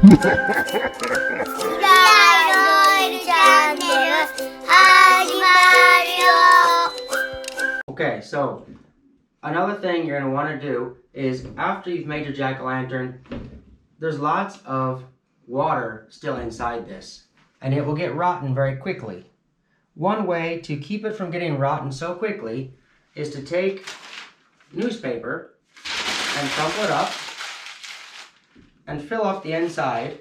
Okay, so another thing you're going to want to do is after you've made your jack-o'-lantern, there's lots of water still inside this, and it will get rotten very quickly. One way to keep it from getting rotten so quickly is to take newspaper and crumple it up and fill up the inside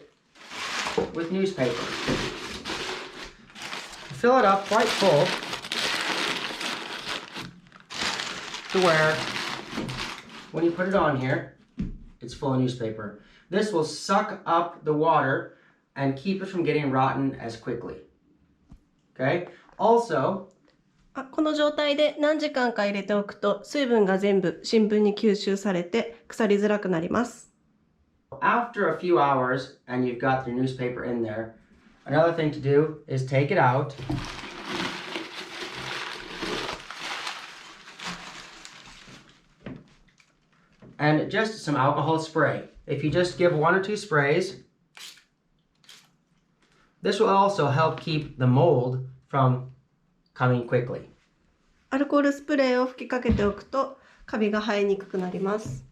with newspaper. Fill it up quite full to where when you put it on here, it's full of newspaper. This will suck up the water and keep it from getting rotten as quickly. Okay? Also, この状態で何時間か入れておくと水分が全部新聞に吸収されて腐りづらくなります。after a few hours and you've got your newspaper in there, another thing to do is take it out and just some alcohol spray. If you just give 1 or 2 sprays, this will also help keep the mold from coming quickly. アルコールスプレーを吹きかけておくとカビが生えにくくなります。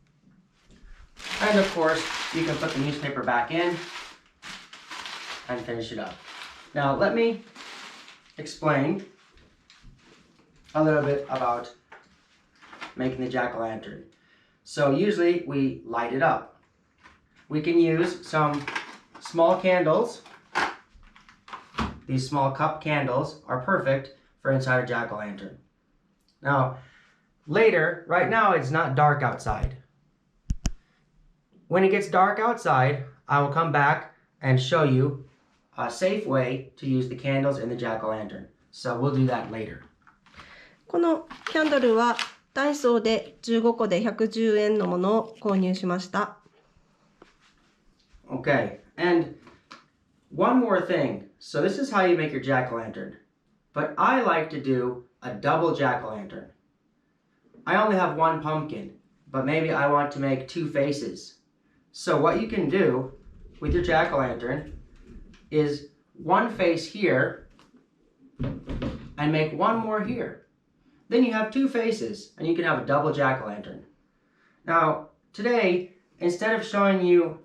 And of course, you can put the newspaper back in and finish it up. Now let me explain a little bit about making the jack-o'-lantern. So usually we light it up. We can use some small candles. These small cup candles are perfect for inside a jack-o'-lantern. Now, later, right now it's not dark outside. When it gets dark outside, I will come back and show you a safe way to use the candles in the jack-o'-lantern. So we'll do that later. このキャンドルはダイソーで15個で110円のものを購入しました。Okay, and one more thing. So this is how you make your jack-o'-lantern. But I like to do a double jack-o'-lantern. I only have 1 pumpkin, but maybe I want to make 2 faces. So what you can do with your jack-o'-lantern is 1 face here and make 1 more here. Then you have 2 faces and you can have a double jack-o'-lantern. Now, today, instead of showing you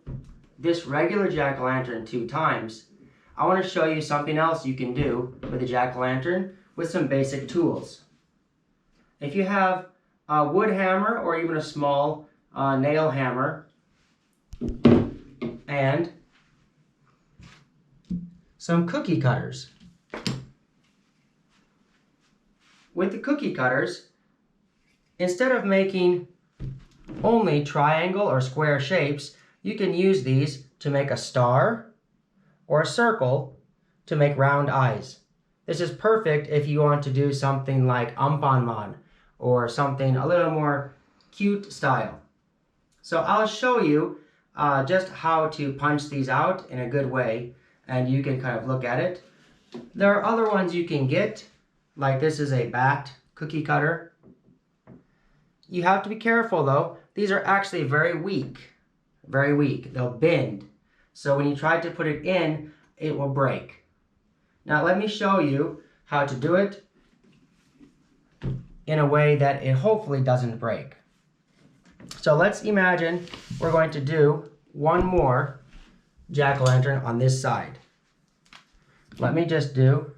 this regular jack-o'-lantern 2 times, I want to show you something else you can do with a jack-o'-lantern with some basic tools. If you have a wood hammer or even a small nail hammer and some cookie cutters. With the cookie cutters, instead of making only triangle or square shapes, you can use these to make a star or a circle to make round eyes. This is perfect if you want to do something like ampanman or something a little more cute style. So I'll show you just how to punch these out in a good way, and you can kind of look at it. There are other ones you can get, like this is a bat cookie cutter. You have to be careful though. These are actually very weak. Very weak. They'll bend. So when you try to put it in, it will break. Now let me show you how to do it in a way that it hopefully doesn't break. So let's imagine we're going to do 1 more jack-o'-lantern on this side. Let me just do.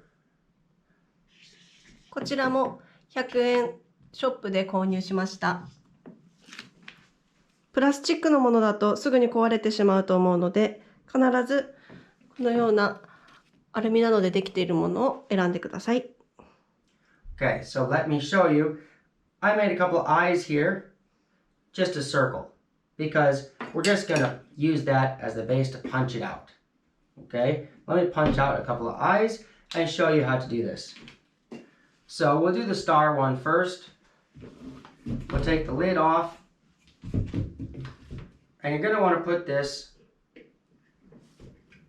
こちらも100円ショップで購入しました。プラスチックのものだとすぐに壊れてしまうと思うので、必ずこのようなアルミなどでできているものを選んでください。Okay, so let me show you. I made a couple of eyes here, just a circle, because we're just going to use that as the base to punch it out. Okay, let me punch out a couple of eyes and show you how to do this. So we'll do the star one first. We'll take the lid off. And you're going to want to put this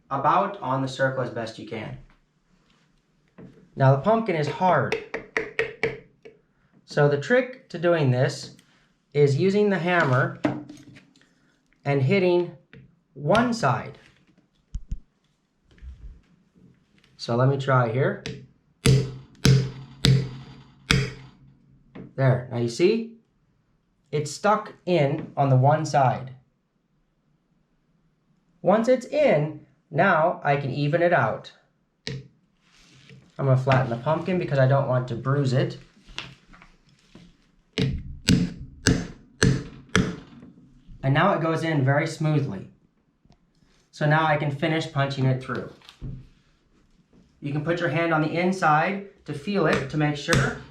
about on the circle as best you can. Now the pumpkin is hard. So the trick to doing this is using the hammer and hitting one side So let me try here. There, now you see? It's stuck in on the one side. Once it's in, now I can even it out. I'm going to flatten the pumpkin because I don't want to bruise it. And now it goes in very smoothly. So now I can finish punching it through. You can put your hand on the inside to feel it to make sure.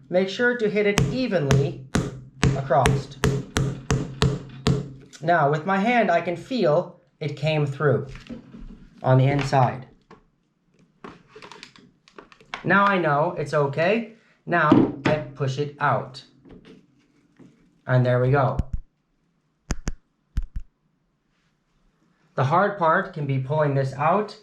Make sure to hit it evenly across. Now with my hand I can feel it came through on the inside. Now I know it's okay. Now I push it out. And there we go. The hard part can be pulling this out.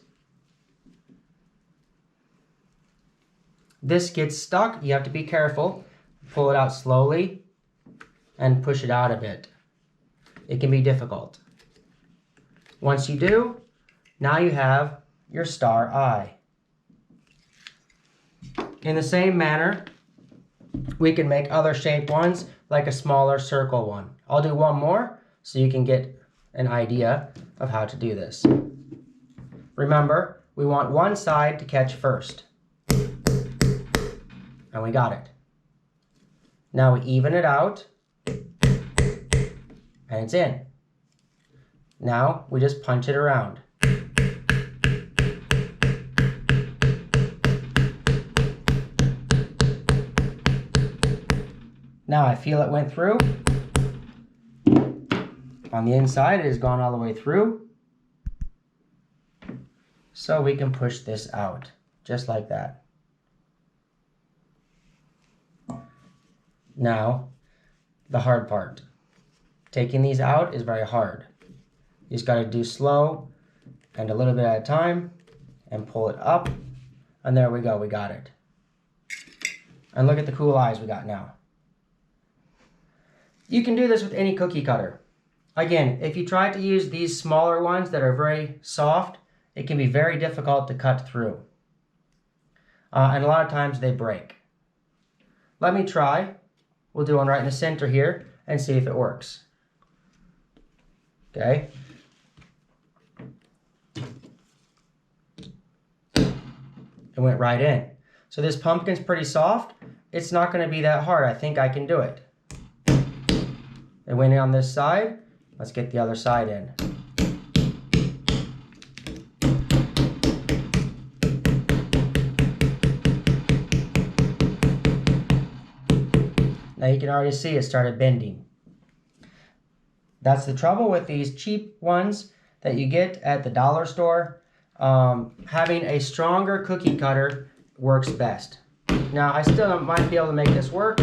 This gets stuck. You have to be careful. Pull it out slowly and push it out a bit. It can be difficult. Once you do, now you have your star eye. In the same manner, we can make other shaped ones, like a smaller circle one. I'll do one more so you can get an idea of how to do this. Remember, we want one side to catch first. And we got it. Now we even it out, and it's in. Now we just punch it around. Now I feel it went through. On the inside, it has gone all the way through. So we can push this out, just like that. Now, the hard part. Taking these out is very hard. You just got to do slow and a little bit at a time and pull it up. And there we go, we got it. And look at the cool eyes we got now. You can do this with any cookie cutter. Again, if you try to use these smaller ones that are very soft, it can be very difficult to cut through. And a lot of times they break. Let me try. We'll do one right in the center here and see if it works. Okay. It went right in. So this pumpkin's pretty soft. It's not going to be that hard. I think I can do it. It went in on this side. Let's get the other side in. Now you can already see it started bending. That's the trouble with these cheap ones that you get at the dollar store. Having a stronger cookie cutter works best. Now I still might be able to make this work,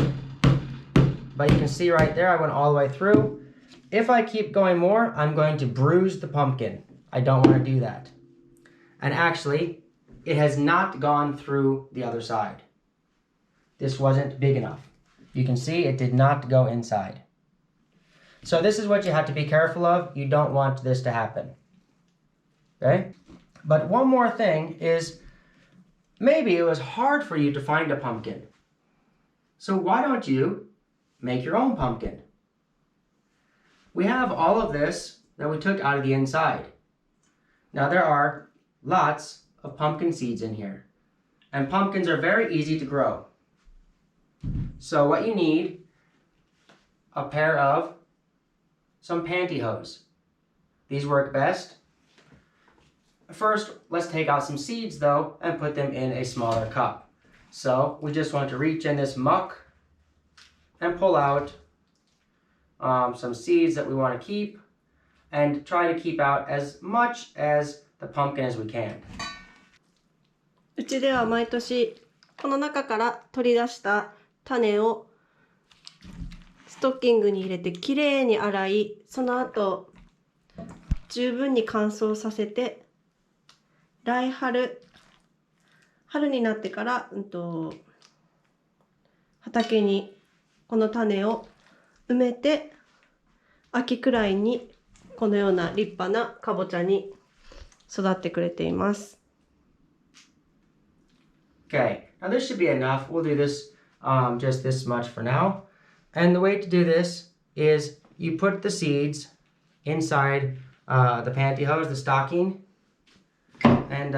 but you can see right there I went all the way through. If I keep going more, I'm going to bruise the pumpkin. I don't want to do that. And actually, it has not gone through the other side. This wasn't big enough. You can see it did not go inside. So this is what you have to be careful of. You don't want this to happen. Okay? But one more thing is, maybe it was hard for you to find a pumpkin. So why don't you make your own pumpkin? We have all of this that we took out of the inside. Now there are lots of pumpkin seeds in here. And pumpkins are very easy to grow. So what you need, a pair of some pantyhose. These work best. First, let's take out some seeds though and put them in a smaller cup. So we just want to reach in this muck and pull out some seeds that we want to keep and try to keep out as much as the pumpkin as we can. うちでは毎年この中から取り出した種をストッキングに入れてきれいに洗い、その後十分に乾燥させて、来春になってから畑にこの種を埋めて秋くらいにこのような立派なかぼちゃに育ってくれています。Okay, now this should be enough. We'll do this just this much for now. And the way to do this is you put the seeds inside the pantyhose, the stocking, and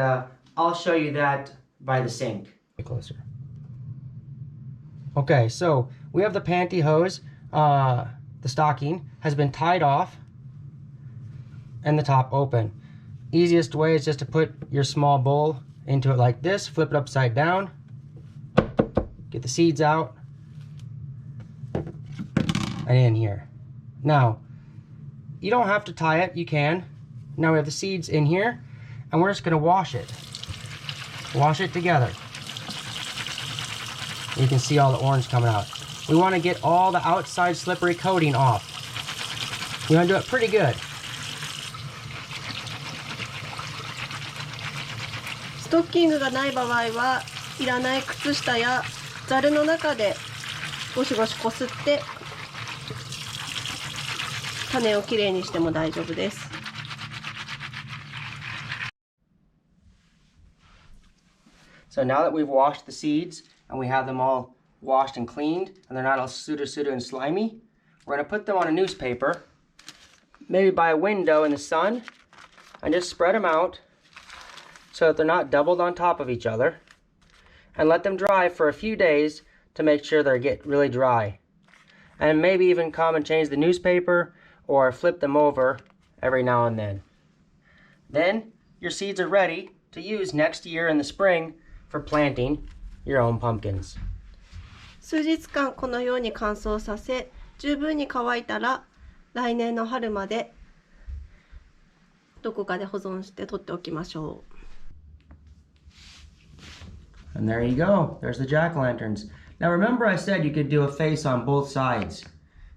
I'll show you that by the sink. Get closer. Okay, so we have the pantyhose. The stocking has been tied off and the top open. Easiest way is just to put your small bowl into it like this, flip it upside down, get the seeds out, and in here. Now, you don't have to tie it, you can. Now we have the seeds in here, and we're just going to wash it. Wash it together. You can see all the orange coming out. We want to get all the outside slippery coating off. We want to do it pretty good. ストッキングがない場合はいらない靴下やざるの中でゴシゴシこすって種をきれいにしても大丈夫です。So now that we've washed the seeds and we have them all washed and cleaned and they're not all pseudo and slimy, we're going to put them on a newspaper, maybe by a window in the sun, and just spread them out so that they're not doubled on top of each other, and let them dry for a few days to make sure they get really dry. And maybe even come and change the newspaper or flip them over every now and then. Then your seeds are ready to use next year in the spring for planting your own pumpkins. 数日間このように乾燥させ、十分に乾いたら来年の春までどこかで保存して取っておきましょう。And there you go. There's the jack-o'-lanterns. Now remember I said you could do a face on both sides.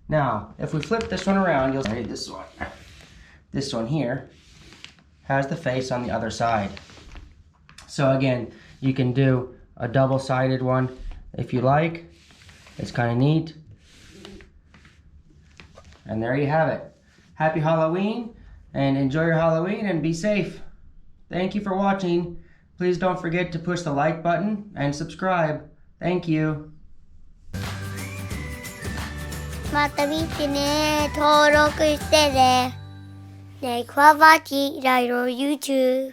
Now, if we flip this one around, you'll see this one. This one here has the face on the other side. So again, you can do a double-sided one if you like. It's kind of neat. And there you have it. Happy Halloween, and enjoy your Halloween and be safe. Thank you for watching. Please don't forget to push the like button and subscribe. Thank you. また見てね。登録してね。ねえ、クワバチ、ライロ YouTube。